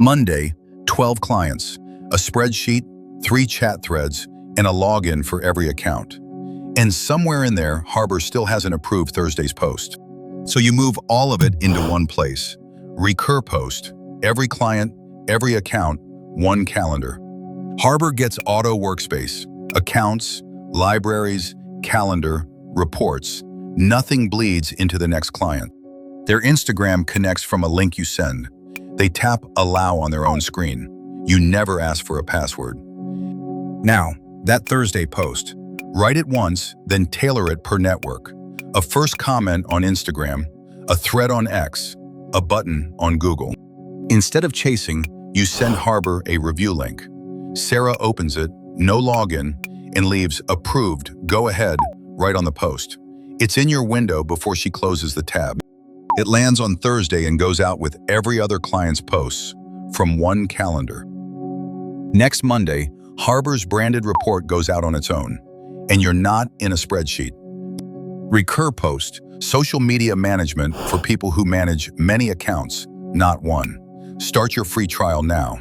Monday, 12 clients, a spreadsheet, 3 chat threads, and a login for every account. And somewhere in there, Harbor still hasn't approved Thursday's post. So you move all of it into one place. RecurPost, every client, every account, one calendar. Harbor gets auto workspace, accounts, libraries, calendar, reports. Nothing bleeds into the next client. Their Instagram connects from a link you send. They tap allow on their own screen. You never ask for a password. Now, that Thursday post. Write it once, then tailor it per network. A first comment on Instagram, a thread on X, a button on Google. Instead of chasing, you send Harbor a review link. Sarah opens it, no login, and leaves approved, go ahead, right on the post. It's in your window before she closes the tab. It lands on Thursday and goes out with every other client's posts from one calendar. Next Monday, Harbor's branded report goes out on its own, and you're not in a spreadsheet. RecurPost, social media management for people who manage many accounts, not one. Start your free trial now.